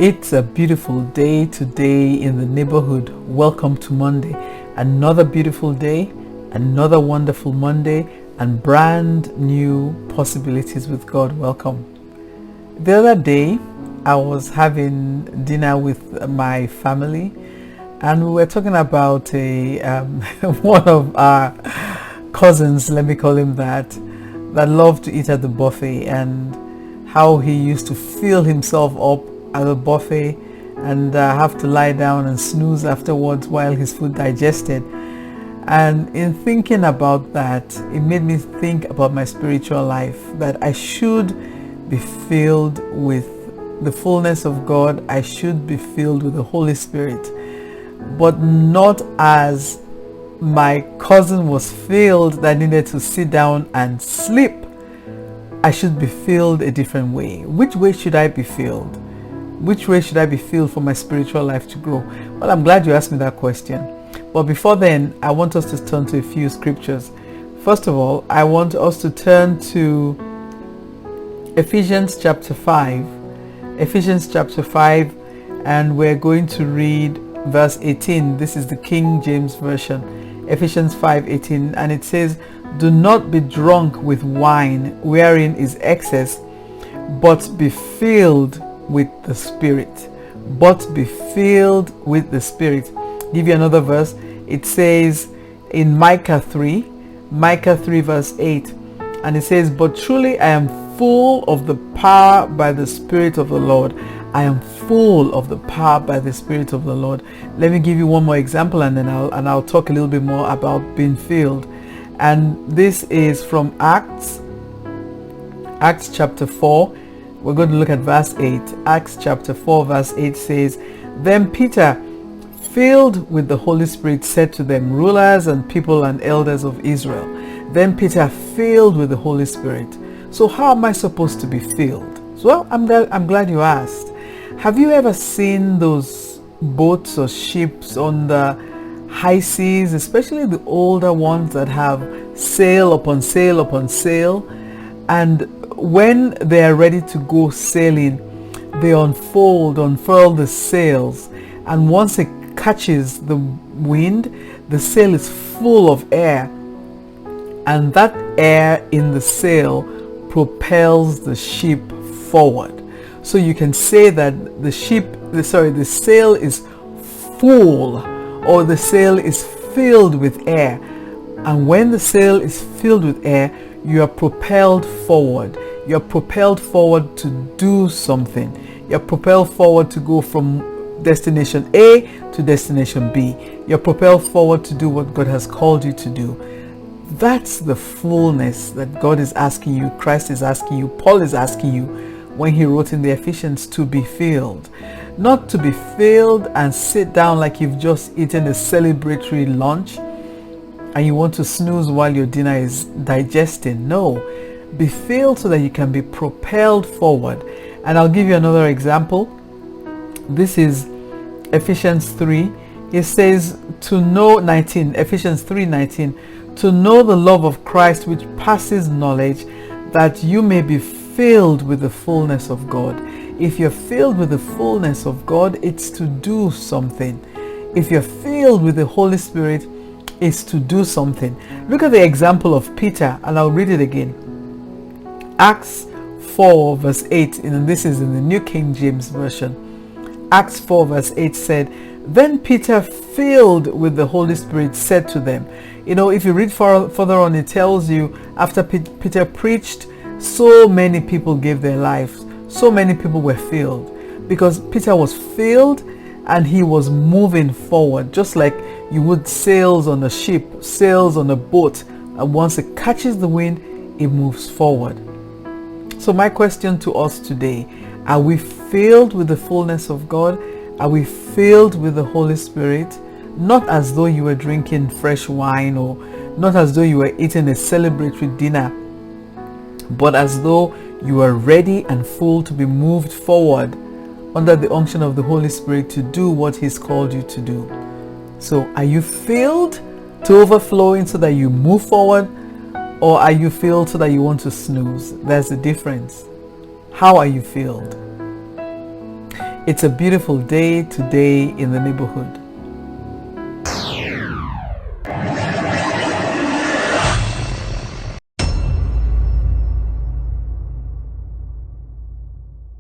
It's a beautiful day today in the neighborhood. Welcome to Monday. Another beautiful day, another wonderful Monday, and brand new possibilities with God. Welcome. The other day, I was having dinner with my family, and we were talking about one of our cousins, let me call him that loved to eat at the buffet, and how he used to fill himself up at the buffet and have to lie down and snooze afterwards while his food digested. And in thinking about that, it made me think about my spiritual life, that I should be filled with the fullness of God. I should be filled with the Holy Spirit, but not as my cousin was filled that needed to sit down and sleep. I should be filled a different way. Which way should I be filled? Which way should I be filled for my spiritual life to grow? Well, I'm glad you asked me that question. But before then, I want us to turn to a few scriptures. First of all, I want us to turn to Ephesians chapter 5. Ephesians chapter 5, and we're going to read verse 18. This is the King James Version. Ephesians 5:18, and it says, "Do not be drunk with wine, wherein is excess, but be filled with the Spirit." But be filled with the Spirit. Give you another verse. It says in Micah 3 verse 8, and it says, "But truly I am full of the power by the Spirit of the Lord." I am full of the power by the Spirit of the Lord. Let me give you one more example, and then I'll talk a little bit more about being filled. And this is from Acts chapter 4. We're going to look at verse 8. Acts chapter 4 verse 8 says, "Then Peter, filled with the Holy Spirit, said to them, rulers and people and elders of Israel." Then Peter, filled with the Holy Spirit. So how am I supposed to be filled? Well, I'm glad you asked. Have you ever seen those boats or ships on the high seas, especially the older ones that have sail upon sail upon sail? And when they are ready to go sailing, they unfurl the sails, and once it catches the wind, the sail is full of air, and that air in the sail propels the ship forward. So you can say that the sail is full, or the sail is filled with air. And when the sail is filled with air, you are propelled forward. You're propelled forward to do something. You're propelled forward to go from destination A to destination B. You're propelled forward to do what God has called you to do. That's the fullness that God is asking you, Christ is asking you, Paul is asking you when he wrote in the Ephesians to be filled. Not to be filled and sit down like you've just eaten a celebratory lunch and you want to snooze while your dinner is digesting. No, be filled so that you can be propelled forward. And I'll give you another example. This is Ephesians 3. It says to know, 19, Ephesians 3:19, "To know the love of Christ which passes knowledge, that you may be filled with the fullness of God." If you're filled with the fullness of God, it's to do something. If you're filled with the Holy Spirit, it's to do something. Look at the example of Peter, and I'll read it again. Acts 4 verse 8, and this is in the New King James Version. Acts 4 verse 8 said, "Then Peter, filled with the Holy Spirit, said to them." You know, if you read further on, it tells you after Peter preached, so many people gave their lives. So many people were filled because Peter was filled and he was moving forward, just like you would sails on a ship, sails on a boat, and once it catches the wind, it moves forward. So my question to us today, are we filled with the fullness of God? Are we filled with the Holy Spirit? Not as though you were drinking fresh wine, or not as though you were eating a celebratory dinner, but as though you are ready and full to be moved forward under the unction of the Holy Spirit to do what He's called you to do. So are you filled to overflowing so that you move forward, or are you filled so that you want to snooze? There's a difference. How are you filled? It's a beautiful day today in the neighborhood.